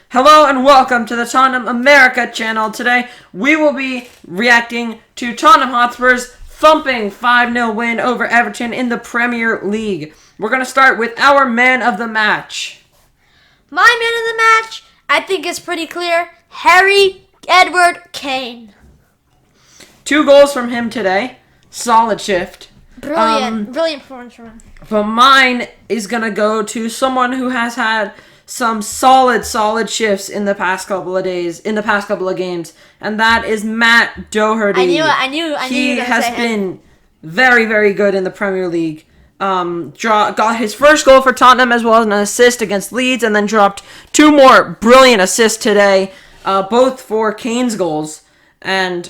Hello and welcome to the Tottenham America channel. Today we will be reacting to Tottenham Hotspur's thumping 5-0 win over Everton in the Premier League. We're going to start with our man of the match. My man of the match, I think is pretty clear. Harry Edward Kane. 2 goals from him today. Solid shift. Brilliant performance from him. But mine is going to go to someone who has had some solid shifts in the past couple of days, in the past couple of games, and that is Matt Doherty. I knew he has been very good in the Premier League. Got his first goal for Tottenham as well as an assist against Leeds, and then dropped 2 more brilliant assists today, both for Kane's goals, and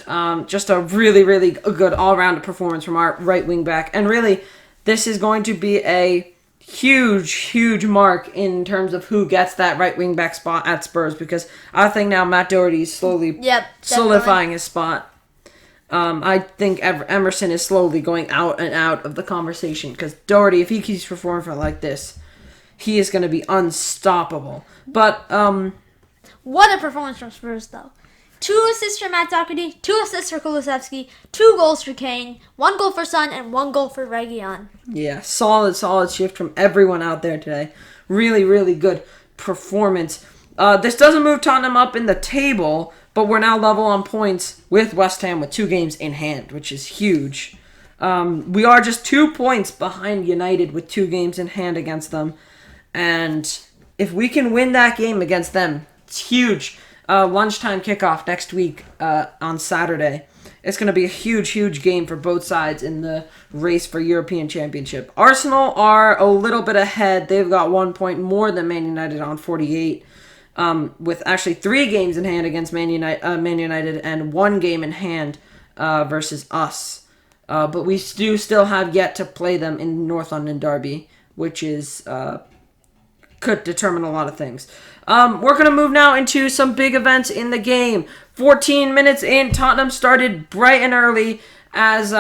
just a really good all-round performance from our right wing back. And really, this is going to be a huge mark in terms of who gets that right wing back spot at Spurs, because I think now Matt Doherty is slowly solidifying his spot. I think Emerson is slowly going out of the conversation, because Doherty, if he keeps performing like this, he is going to be unstoppable. But what a performance from Spurs, though. 2 assists for Matt Doherty, 2 assists for Kulusevski, 2 goals for Kane, 1 goal for Son, and 1 goal for Reguilon. Yeah, solid shift from everyone out there today. Really good performance. This doesn't move Tottenham up in the table, but we're now level on points with West Ham with 2 games in hand, which is huge. We are just 2 points behind United with 2 games in hand against them. And if we can win that game against them, it's huge. Lunchtime kickoff next week on Saturday. It's going to be a huge game for both sides in the race for European Championship. Arsenal are a little bit ahead. They've got 1 point more than Man United on 48, with actually 3 games in hand against Man United and 1 game in hand versus us. But we do still have yet to play them in North London Derby, which is could determine a lot of things. We're going to move now into some big events in the game. 14 minutes in, Tottenham started bright and early as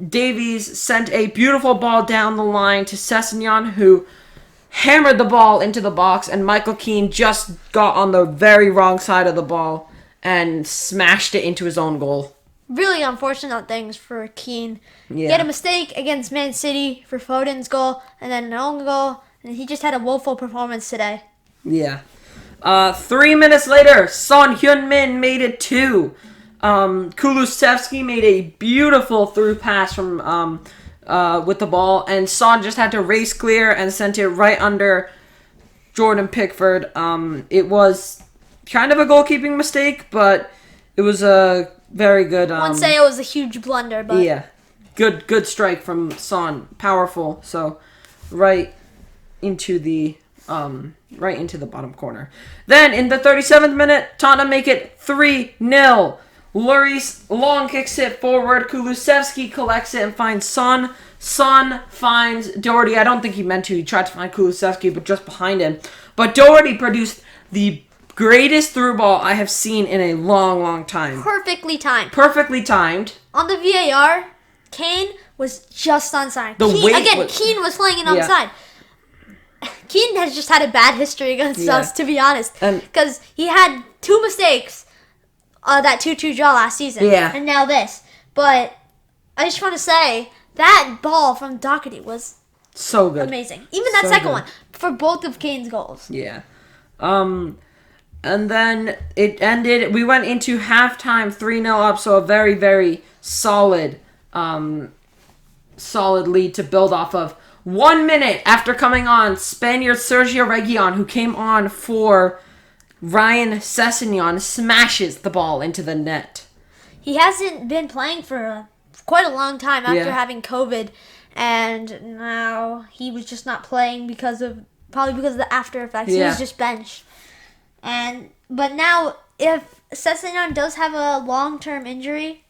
Davies sent a beautiful ball down the line to Sessegnon, who hammered the ball into the box, and Michael Keane just got on the very wrong side of the ball and smashed it into his own goal. Really unfortunate things for Keane. Yeah. He had a mistake against Man City for Foden's goal, and then an own goal, and he just had a woeful performance today. Yeah. 3 minutes later, Son Heung-min made it 2. Kulusevski made a beautiful through pass from with the ball, and Son just had to race clear and sent it right under Jordan Pickford. It was kind of a goalkeeping mistake, but it was a very good. I wouldn't say it was a huge blunder, but yeah, good strike from Son, powerful. So right into the bottom corner. Then in the 37th minute, Tottenham make it 3-0. Lloris long kicks it forward. Kulusevski collects it and finds Son. Son finds Doherty. I don't think he meant to. He tried to find Kulusevski, but just behind him. But Doherty produced the greatest through ball I have seen in a long time. Perfectly timed. On the VAR, Kane was just onside. Keane was playing it onside. Keane has just had a bad history against us, to be honest. Because he had 2 mistakes, that 2-2 draw last season, and now this. But I just want to say, that ball from Doherty was so good. Amazing. Even that second one, for both of Kane's goals. Yeah. And then it ended, we went into halftime 3-0 up, so a very solid lead to build off of. 1 minute after coming on, Spaniard Sergio Reguilon, who came on for Ryan Sessegnon, smashes the ball into the net. He hasn't been playing for quite a long time after having COVID, and now he was just not playing probably because of the after effects. He was just benched. But now, if Sessegnon does have a long-term injury,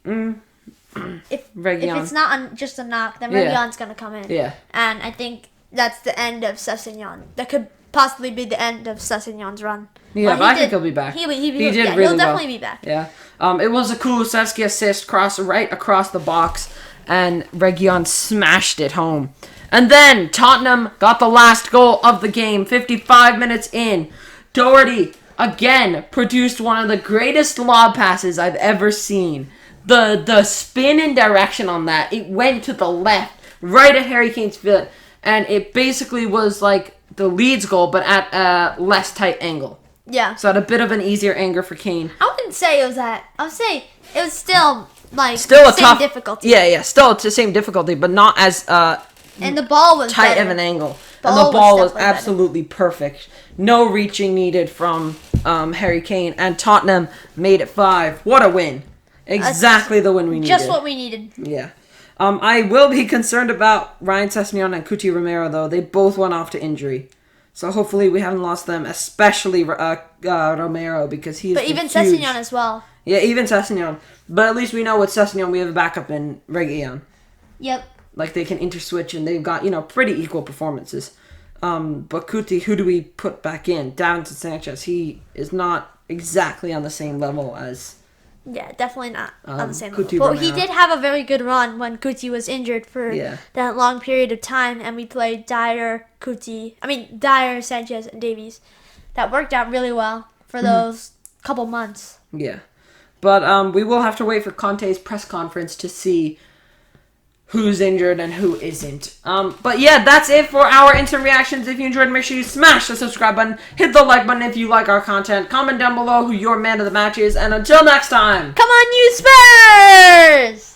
if it's not just a knock, then Reguilon's going to come in. Yeah. And I think that's the end of Sessegnon. That could possibly be the end of Sessegnon's run. Yeah, but I think he'll be back. He did really well. He'll definitely be back. Yeah. It was a Kulusevski assist right across the box. and Reguilon smashed it home. And then Tottenham got the last goal of the game, 55 minutes in. Doherty, again, produced one of the greatest lob passes I've ever seen. The spin and direction on that, it went to the left, right at Harry Kane's foot, and it basically was like the Leeds goal, but at a less tight angle. Yeah. So at a bit of an easier angle for Kane. I wouldn't say it was that. I would say it was still like still a same tough difficulty. Yeah, still it's the same difficulty, but not as and the ball was tight better. of an angle. And the ball was absolutely perfect. No reaching needed from Harry Kane, and Tottenham made it 5. What a win! Exactly the win we needed. Just what we needed. Yeah. I will be concerned about Ryan Sessegnon and Cuti Romero, though. They both went off to injury. So hopefully we haven't lost them, especially Romero, because he's But even huge. Sessegnon as well. Yeah, even Sessegnon. But at least we know with Sessegnon we have a backup in Reguilon. Yep. Like, they can interswitch, and they've got, pretty equal performances. But Cuti, who do we put back in? Davinson Sanchez, he is not exactly on the same level as... Yeah, definitely not on the same Cuti level. But he Romero. did have a very good run when Cuti was injured for that long period of time, and we played Dyer, Sanchez, and Davies. That worked out really well for those couple months. Yeah. But we will have to wait for Conte's press conference to see who's injured and who isn't. But yeah, that's it for our instant reactions. If you enjoyed, make sure you smash the subscribe button, hit the like button if you like our content, comment down below who your man of the match is, and until next time, Come on, you Spurs!